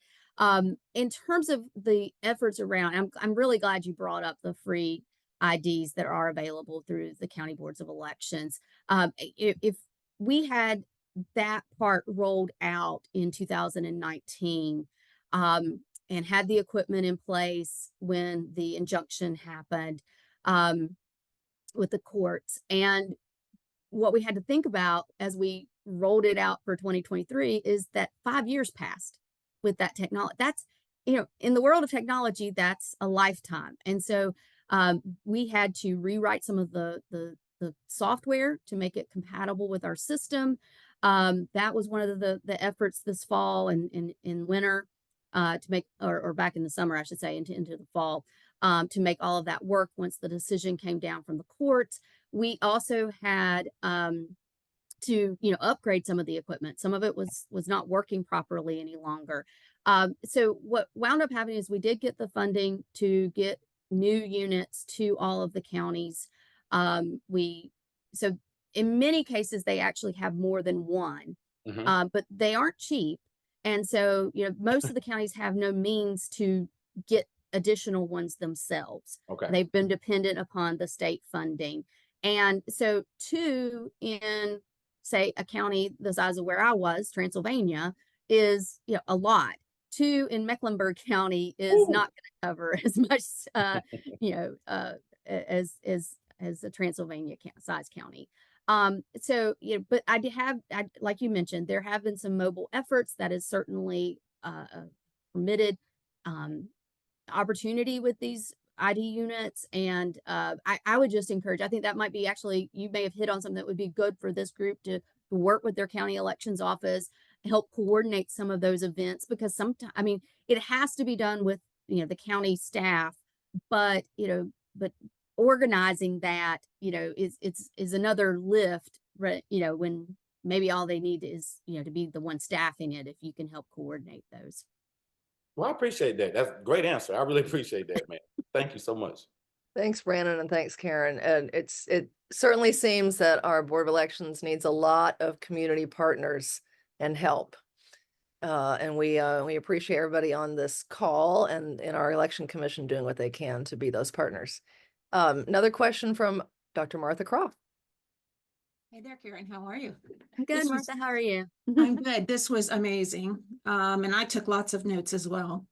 In terms of the efforts around, I'm really glad you brought up the free IDs that are available through the county boards of elections. If we had that part rolled out in 2019, and had the equipment in place when the injunction happened with the courts. And what we had to think about as we rolled it out for 2023 is that 5 years passed with that technology. That's, in the world of technology, that's a lifetime. And so we had to rewrite some of the software to make it compatible with our system. That was one of the efforts this fall and in winter. To make, or back in the summer, I should say, into the fall, to make all of that work once the decision came down from the courts. We also had to, upgrade some of the equipment. Some of it was not working properly any longer. So what wound up happening is we did get the funding to get new units to all of the counties. So in many cases, they actually have more than one, but they aren't cheap. And so, most of the counties have no means to get additional ones themselves. Okay. They've been dependent upon the state funding. And so 2 in, say, a county the size of where I was, Transylvania, is, a lot. 2 in Mecklenburg County is not going to cover as much, as a Transylvania size county. So, but like you mentioned, there have been some mobile efforts that is certainly permitted opportunity with these ID units. And I would just encourage, I think that might be actually, you may have hit on something that would be good for this group to work with their county elections office, help coordinate some of those events, because sometimes, it has to be done with, the county staff, but, but organizing that, is another lift, right? When maybe all they need is, to be the one staffing it, if you can help coordinate those. Well, I appreciate that. That's a great answer. I really appreciate that, man. Thank you so much. Thanks, Brandon, and thanks, Karen. And it certainly seems that our Board of Elections needs a lot of community partners and help. And we appreciate everybody on this call and in our election commission doing what they can to be those partners. Another question from Dr. Martha Croft. Hey there, Karen. How are you? Good, This was- Martha. How are you? I'm good. This was amazing. And I took lots of notes as well.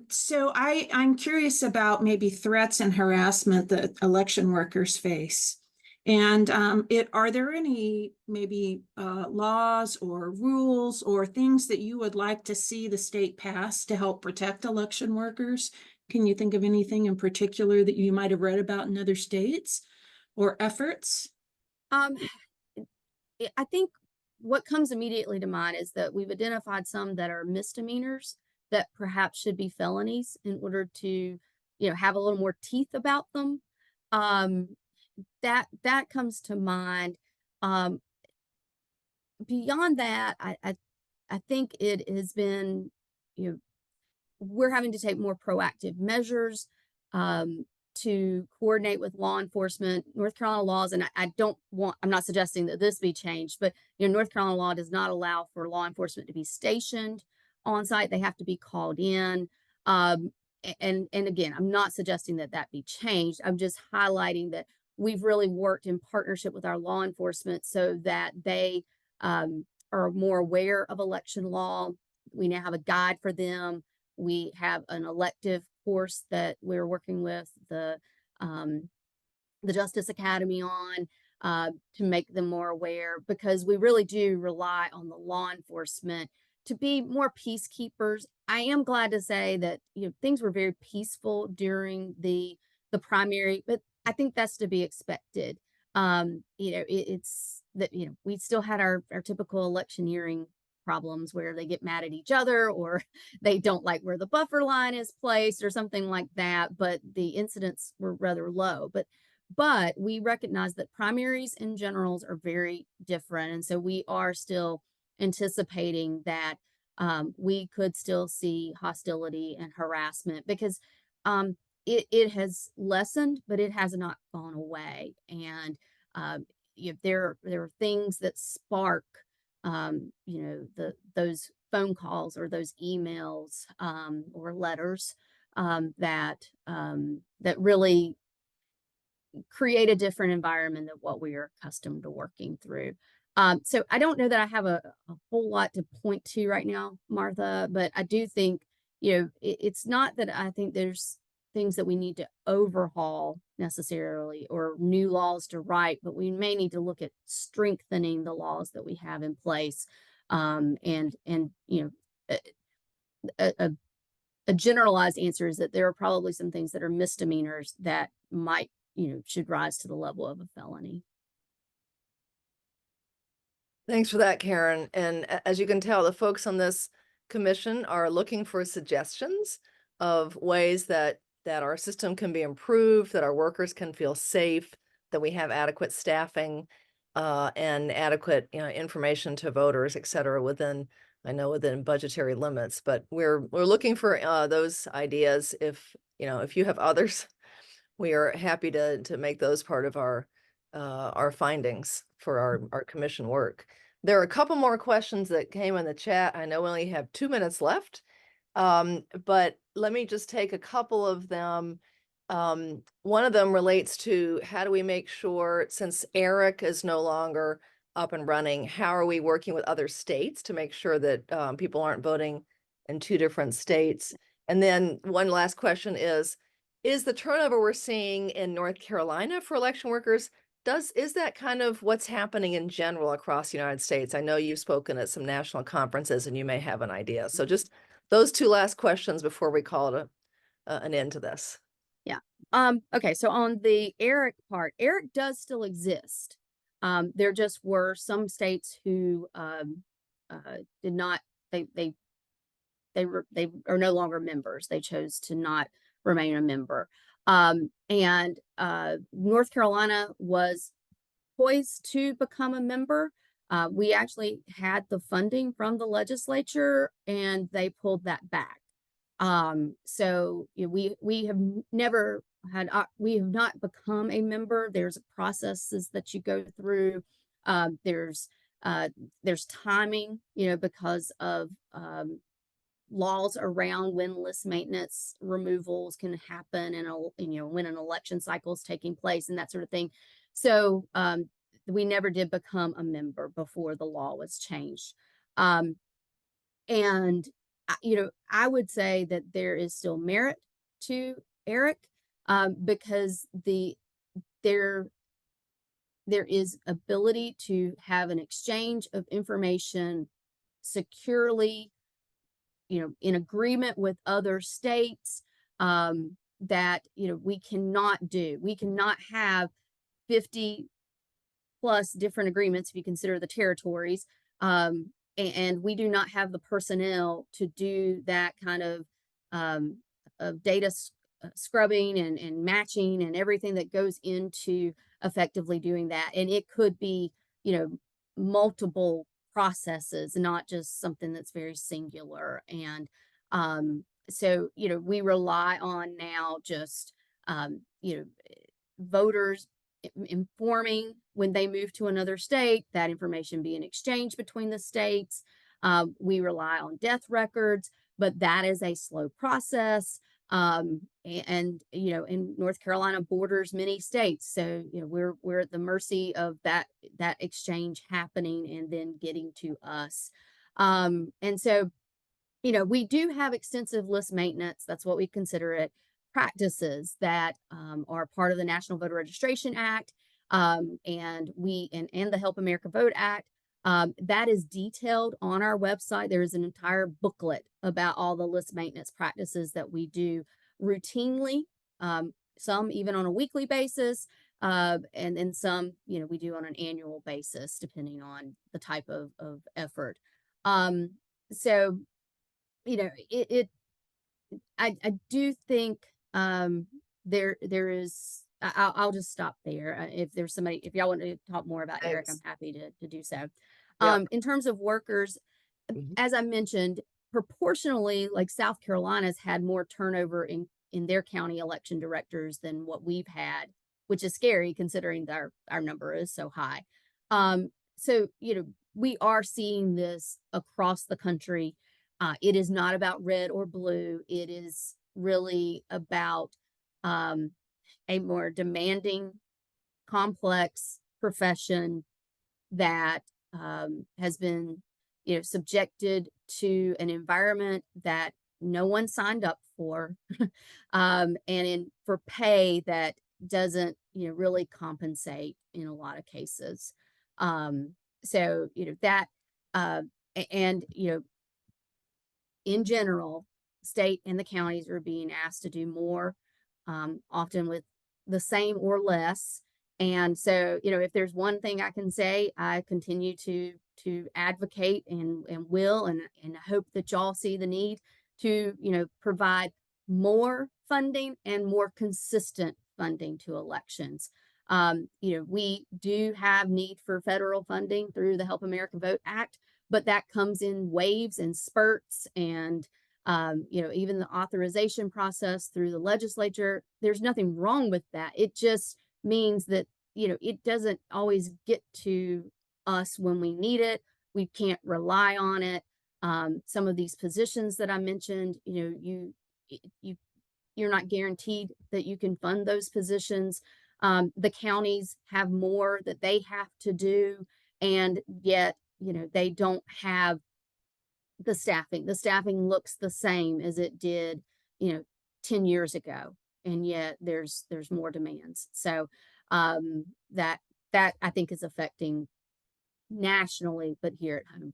So I'm curious about maybe threats and harassment that election workers face. And are there any maybe laws or rules or things that you would like to see the state pass to help protect election workers? Can you think of anything in particular that you might have read about in other states or efforts? I think what comes immediately to mind is that we've identified some that are misdemeanors that perhaps should be felonies in order to, have a little more teeth about them. That comes to mind. Beyond that, I think it has been, we're having to take more proactive measures to coordinate with law enforcement. North Carolina laws, and I'm not suggesting that this be changed, but North Carolina law does not allow for law enforcement to be stationed on site. They have to be called in. And again, I'm not suggesting that be changed. I'm just highlighting that we've really worked in partnership with our law enforcement so that they are more aware of election law. We now have a guide for them. We have an elective course that we're working with the Justice Academy on to make them more aware, because we really do rely on the law enforcement to be more peacekeepers. I am glad to say that things were very peaceful during the primary, but I think that's to be expected. It's that we still had our typical electioneering problems where they get mad at each other or they don't like where the buffer line is placed or something like that, but the incidents were rather low. But we recognize that primaries and generals are very different, and so we are still anticipating that we could still see hostility and harassment, because it has lessened, but it has not gone away. And there are things that spark those phone calls or those emails or letters that really create a different environment than what we are accustomed to working through. So I don't know that I have a whole lot to point to right now, Martha, but I do think, it's not that I think there's things that we need to overhaul necessarily or new laws to write, but we may need to look at strengthening the laws that we have in place. And a generalized answer is that there are probably some things that are misdemeanors that might, should rise to the level of a felony. Thanks for that, Karen. And as you can tell, the folks on this commission are looking for suggestions of ways that our system can be improved, that our workers can feel safe, that we have adequate staffing and adequate information to voters, et cetera, within budgetary limits. But we're looking for those ideas. If you have others, we are happy to make those part of our findings for our commission work. There are a couple more questions that came in the chat. I know we only have 2 minutes left, but let me just take a couple of them. One of them relates to how do we make sure, since ERIC is no longer up and running, how are we working with other states to make sure that people aren't voting in 2 different states? And then one last question is the turnover we're seeing in North Carolina for election workers, is that kind of what's happening in general across the United States? I know you've spoken at some national conferences and you may have an idea. So just those 2 last questions before we call it an end to this. Yeah. Okay. So on the ERIC part, ERIC does still exist. There just were some states who did not, they are no longer members. They chose to not remain a member. And North Carolina was poised to become a member. We actually had the funding from the legislature and they pulled that back. So we have never we have not become a member. There's processes that you go through. There's timing, because of laws around when list maintenance removals can happen and when an election cycle is taking place and that sort of thing. So we never did become a member before the law was changed. And I would say that there is still merit to ERIC, because there is ability to have an exchange of information securely, in agreement with other states, that we cannot have 50 plus different agreements if you consider the territories, and we do not have the personnel to do that kind of data scrubbing and matching and everything that goes into effectively doing that. And it could be multiple processes, not just something that's very singular. And so we rely on now just voters informing when they move to another state, that information being exchanged between the states. We rely on death records, but that is a slow process. And North Carolina borders many states, so we're at the mercy of that exchange happening and then getting to us. And so we do have extensive list maintenance, that's what we consider it, practices that are part of the National Voter Registration Act, and the Help America Vote Act. That is detailed on our website. There is an entire booklet about all the list maintenance practices that we do routinely, some even on a weekly basis, and then some, we do on an annual basis, depending on the type of effort. So, I do think there is. I'll just stop there. If there's somebody, if y'all want to talk more about ERIC, I'm happy to do so. In terms of workers, as I mentioned, proportionally, like South Carolina's had more turnover in their county election directors than what we've had, which is scary considering our number is so high. So we are seeing this across the country. It is not about red or blue. It is really about a more demanding, complex profession that has been, subjected to an environment that no one signed up for, and for pay that doesn't, really compensate in a lot of cases. So that, and in general, state and the counties are being asked to do more, often with the same or less. And so, if there's one thing I can say, I continue to advocate and will, and hope that y'all see the need to, provide more funding and more consistent funding to elections. We do have need for federal funding through the Help America Vote Act, but that comes in waves and spurts, and even the authorization process through the legislature. There's nothing wrong with that. It just means that it doesn't always get to us when we need it. We can't rely on it. Some of these positions that I mentioned, you're not guaranteed that you can fund those positions. The counties have more that they have to do, and yet they don't have the staffing. The staffing looks the same as it did 10 years ago, and yet there's more demands. So that I think is affecting nationally, but here at home.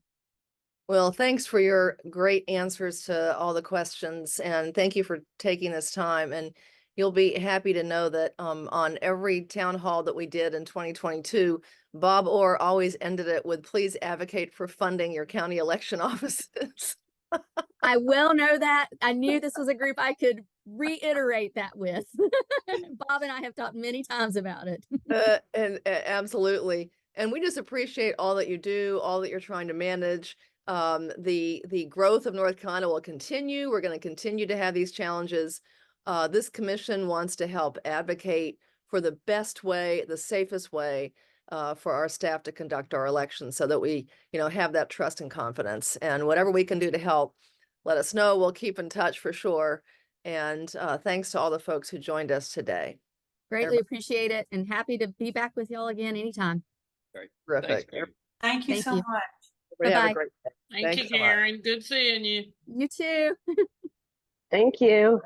Well, thanks for your great answers to all the questions, and thank you for taking this time. And you'll be happy to know that on every town hall that we did in 2022, Bob Orr always ended it with, please advocate for funding your county election offices. I well know that. I knew this was a group I could reiterate that with. Bob and I have talked many times about it. And absolutely. And we just appreciate all that you do, all that you're trying to manage. The growth of North Carolina will continue. We're going to continue to have these challenges. this commission wants to help advocate for the best way, the safest way for our staff to conduct our elections so that we, have that trust and confidence. And whatever we can do to help, let us know. We'll keep in touch for sure. And thanks to all the folks who joined us today. Greatly appreciate it and happy to be back with y'all again anytime. Terrific. Thank you Thank so you. much. Everybody have a Bye-bye. great day. Thank Thanks you, so much. Karen. Good seeing you. You too. Thank you.